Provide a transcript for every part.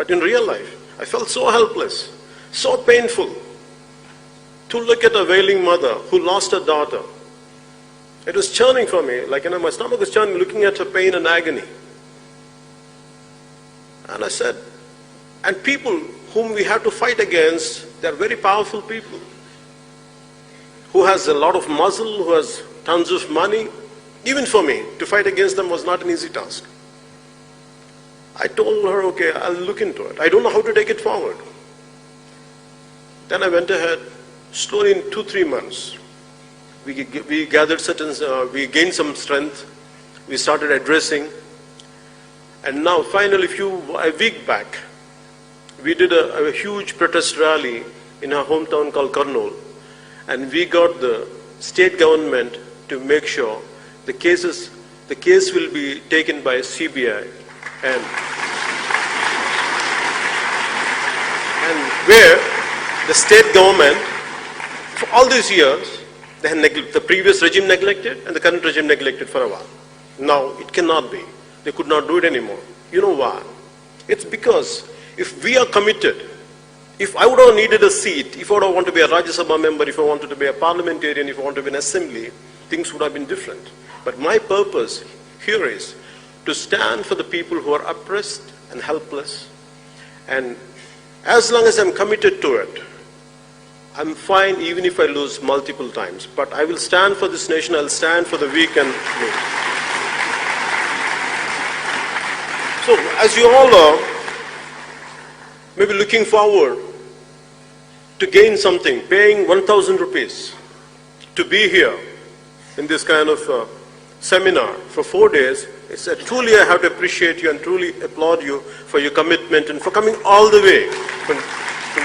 But in real life, I felt so helpless, so painful to look at a wailing mother who lost her daughter. It was churning for me, like, my stomach was churning, looking at her pain and agony. And I said, and people whom we have to fight against, they're very powerful people, who has a lot of muscle, who has tons of money. Even for me, to fight against them was not an easy task. I told her, okay, I'll look into it. I don't know how to take it forward. Then I went ahead, slowly in 2-3 months, we gathered we gained some strength, we started addressing, and now finally a week back, we did a huge protest rally in our hometown called Kurnool, and we got the state government to make sure the case will be taken by CBI, and where the state government, for all these years, the previous regime neglected and the current regime neglected for a while. Now it cannot be. They could not do it anymore. You know why? It's because if we are committed, if I would have needed a seat, if I would have wanted to be a Rajya Sabha member, if I wanted to be a parliamentarian, if I wanted to be an assembly, things would have been different. But my purpose here is to stand for the people who are oppressed and helpless. And as long as I'm committed to it, I'm fine even if I lose multiple times. But I will stand for this nation, I'll stand for the weak and weak. So, as you all are maybe looking forward to gain something, paying 1,000 rupees to be here in this kind of seminar for 4 days, truly I have to appreciate you and truly applaud you for your commitment and for coming all the way from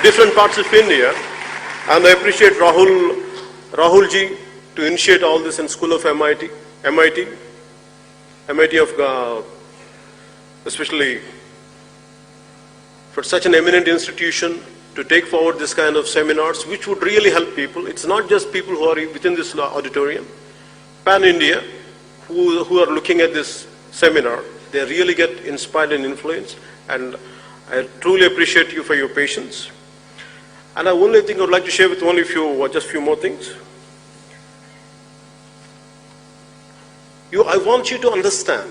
different parts of India. And I appreciate Rahulji to initiate all this in School of MIT of especially for such an eminent institution to take forward this kind of seminars, which would really help people. It's not just people who are within this auditorium. Pan-India, who are looking at this seminar, they really get inspired and influenced. And I truly appreciate you for your patience. And the only thing I would like to share with only just few more things. I want you to understand,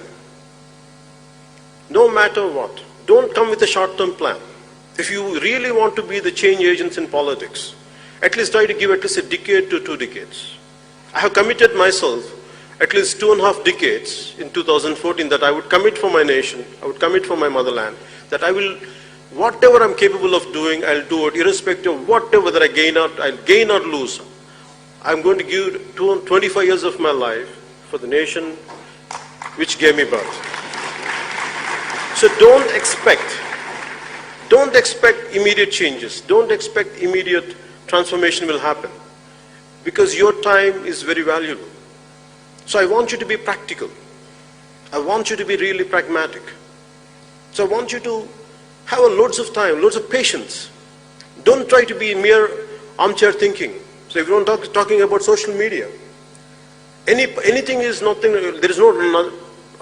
no matter what, don't come with a short-term plan. If you really want to be the change agents in politics, at least try to give at least a decade to 2 decades. I have committed myself at least 2.5 decades in 2014 that I would commit for my nation, I would commit for my motherland, that I will, whatever I'm capable of doing, I'll do it, irrespective of whatever that I'll gain or lose. I'm going to give 25 years of my life for the nation which gave me birth. So don't expect immediate changes. Don't expect immediate transformation will happen, because your time is very valuable. So I want you to be practical. I want you to be really pragmatic. So I want you to have loads of time, loads of patience. Don't try to be mere armchair thinking. So if you're not talking about social media, anything is nothing, there is no,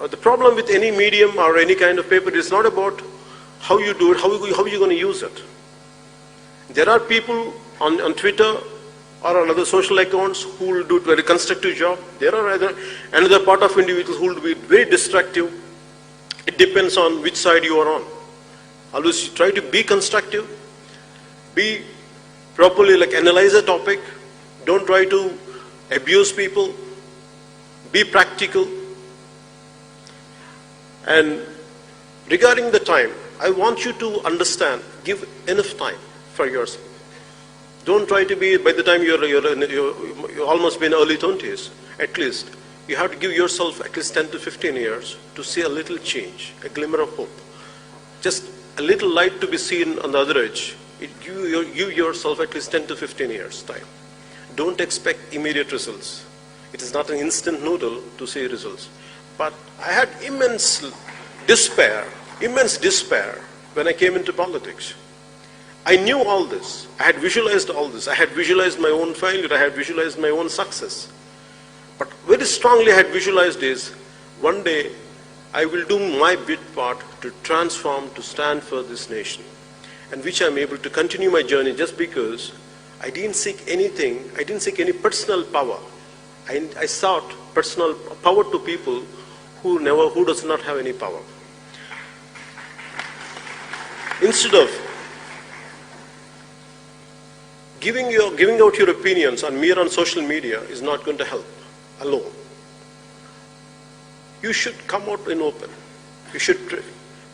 the problem with any medium or any kind of paper is not about how you do it, how are you going to use it. There are people on Twitter or on other social accounts who will do a very constructive job. There are another part of individuals who will be very destructive. It depends on which side you are on. Always try to be constructive, be properly, analyze a topic. Don't try to abuse people. Be practical. And regarding the time, I want you to understand, give enough time for yourself. Don't try to be, by the time you're almost been early 20s, at least, you have to give yourself at least 10 to 15 years to see a little change, a glimmer of hope. Just a little light to be seen on the other edge. Give yourself at least 10 to 15 years time. Don't expect immediate results. It is not an instant noodle to see results. But I had immense despair when I came into politics. I knew all this. I had visualized all this. I had visualized my own failure. I had visualized my own success. But very strongly I had visualized is, one day I will do my bit part to transform, to stand for this nation, and which I'm able to continue my journey just because I didn't seek anything, I didn't seek any personal power. I sought personal power to people who does not have any power. Instead of giving out your opinions on social media is not going to help alone. You should come out in open. You should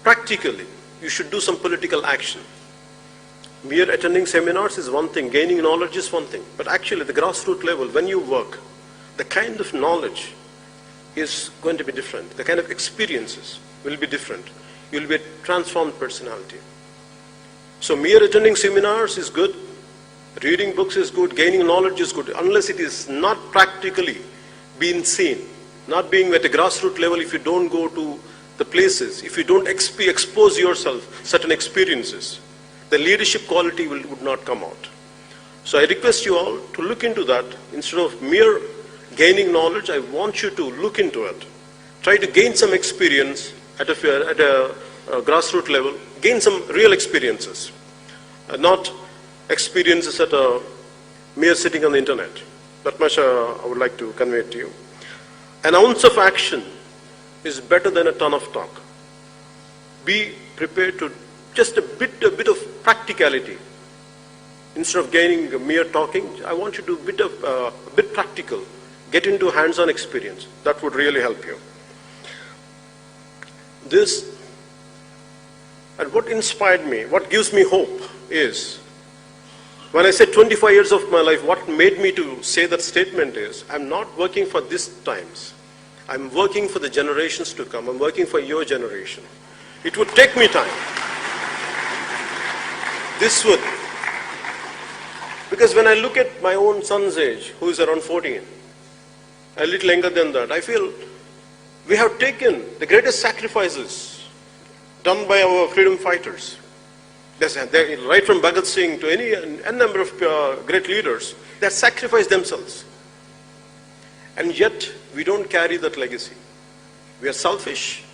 practically, you should do some political action. Mere attending seminars is one thing, gaining knowledge is one thing, but actually at the grassroots level, when you work, the kind of knowledge is going to be different. The kind of experiences will be different. You'll be a transformed personality. So mere attending seminars is good, reading books is good, gaining knowledge is good, unless it is not practically being seen, not being at a grassroots level. If you don't go to the places, if you don't expose yourself certain experiences, the leadership quality would not come out. So I request you all to look into that. Instead of mere gaining knowledge, I want you to look into it. Try to gain some experience at a grassroots level, gain some real experiences, not experiences at a mere sitting on the internet. That much I would like to convey to you. An ounce of action is better than a ton of talk. Be prepared to just a bit of practicality. Instead of gaining mere talking, I want you to be a bit practical. Get into hands-on experience. That would really help you. This, and what inspired me, what gives me hope is, when I said 25 years of my life, what made me to say that statement is, I'm not working for these times. I'm working for the generations to come. I'm working for your generation. It would take me time. This would. Because when I look at my own son's age, who is around 14, a little younger than that, I feel we have taken the greatest sacrifices done by our freedom fighters. Right from Bhagat Singh to any number of great leaders, they have sacrificed themselves. And yet, we don't carry that legacy. We are selfish,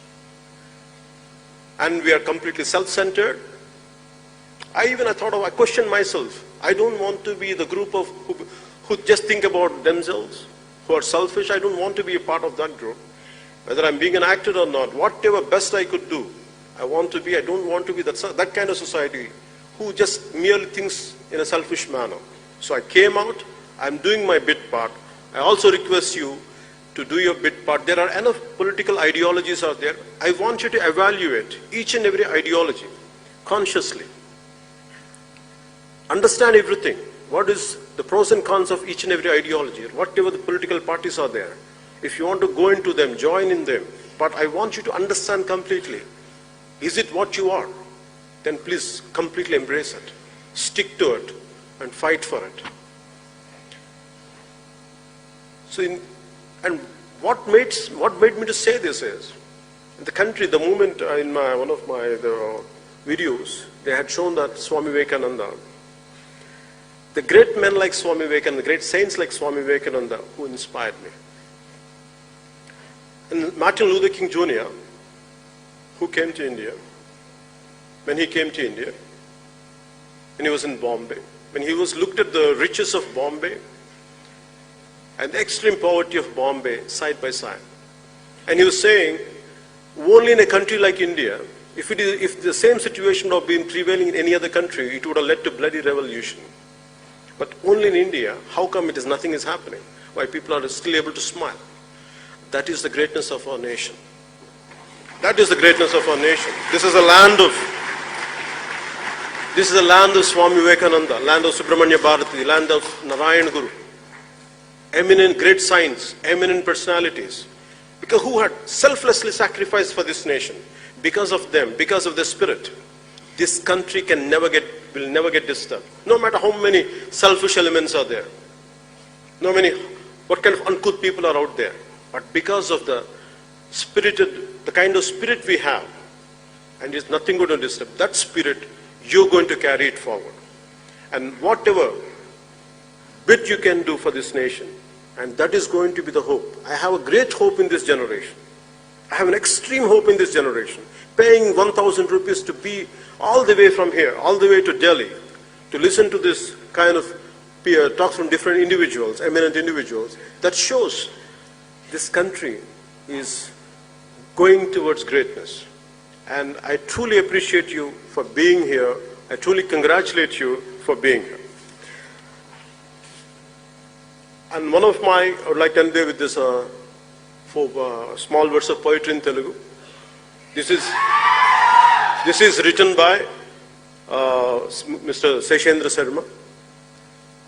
and we are completely self-centered. I questioned myself. I don't want to be the group of who just think about themselves, who are selfish. I don't want to be a part of that group. Whether I'm being an actor or not, whatever best I could do, I don't want to be that kind of society who just merely thinks in a selfish manner. So I came out, I'm doing my bit part. I also request you to do your bit part. There are enough political ideologies out there. I want you to evaluate each and every ideology consciously. Understand everything. What is the pros and cons of each and every ideology, whatever the political parties are there. If you want to go into them, join in them. But I want you to understand completely. Is it what you are? Then please completely embrace it. Stick to it and fight for it. So, and what made me to say this is, in the country, the moment in one of my videos, they had shown that Swami Vivekananda, the great men like Swami Vivekananda, the great saints like Swami Vivekananda, who inspired me. And Martin Luther King Jr., who came to India, when he came to India, when he was in Bombay, when he looked at the riches of Bombay and the extreme poverty of Bombay side by side, and he was saying, only in a country like India, if the same situation had been prevailing in any other country, it would have led to bloody revolution. But only in India, how come nothing is happening? Why people are still able to smile? That is the greatness of our nation. That is the greatness of our nation. This is a land of Swami Vivekananda, land of Subramanya Bharati, land of Narayan Guru. Eminent great saints, eminent personalities, because who had selflessly sacrificed for this nation. Because of them, because of their spirit, this country will never get disturbed. No matter how many selfish elements are there, what kind of uncouth people are out there, but because of the kind of spirit we have, and there's nothing going to disturb that spirit, you're going to carry it forward. And whatever bit you can do for this nation, and that is going to be the hope. I have a great hope in this generation. I have an extreme hope in this generation. Paying 1,000 rupees to be all the way from here, all the way to Delhi, to listen to this kind of talks from different individuals, eminent individuals, that shows this country is going towards greatness. And I truly appreciate you for being here. I truly congratulate you for being here. And I would like to end with this small verse of poetry in Telugu. This is written by Mr. Seshendra Sharma,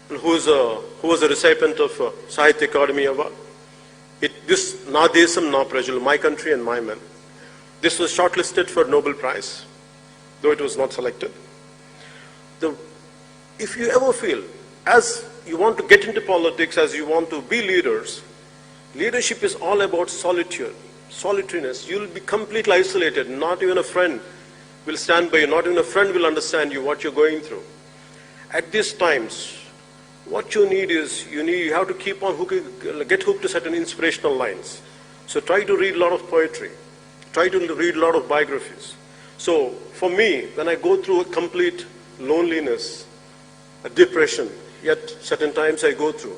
who was a recipient of Sahitya Akademi Award. This Na Desam Na Prajalu, my country and my men. This was shortlisted for Nobel Prize, though it was not selected. If you ever feel, as you want to get into politics, as you want to be leaders, leadership is all about solitude, solitariness. You'll be completely isolated. Not even a friend will stand by you. Not even a friend will understand you, what you're going through. At these times, what you need is, you have to keep on get hooked to certain inspirational lines. So try to read a lot of poetry. Try to read a lot of biographies. So for me, when I go through a complete loneliness, a depression, yet certain times I go through.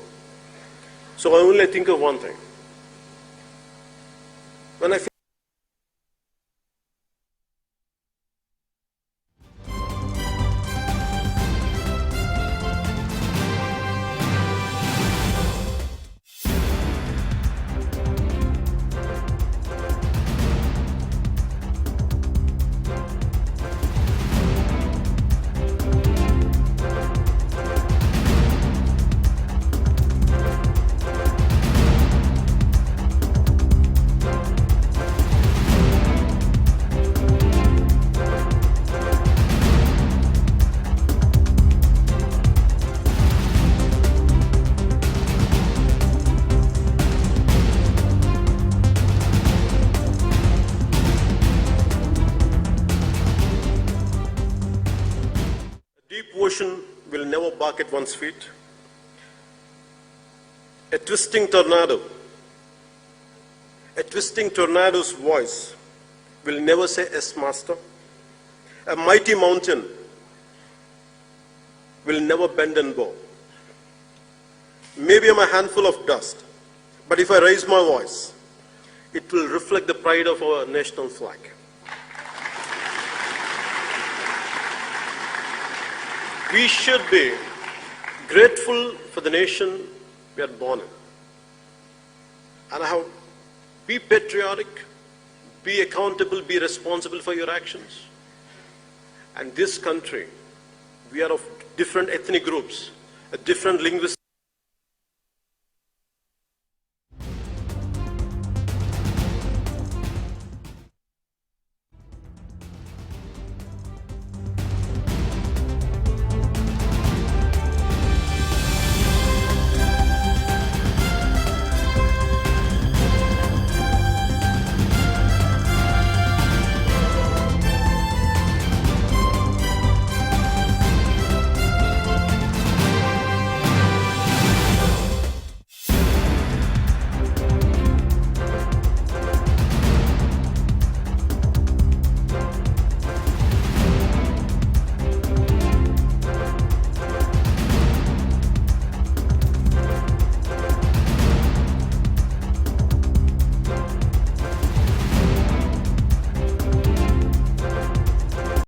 So I only think of one thing. When I feel ocean will never bark at one's feet. A twisting tornado's voice will never say, "Yes, master." A mighty mountain will never bend and bow. Maybe I'm a handful of dust, but if I raise my voice, it will reflect the pride of our national flag. We should be grateful for the nation we are born in. And be patriotic, be accountable, be responsible for your actions. And this country, we are of different ethnic groups, a different linguistic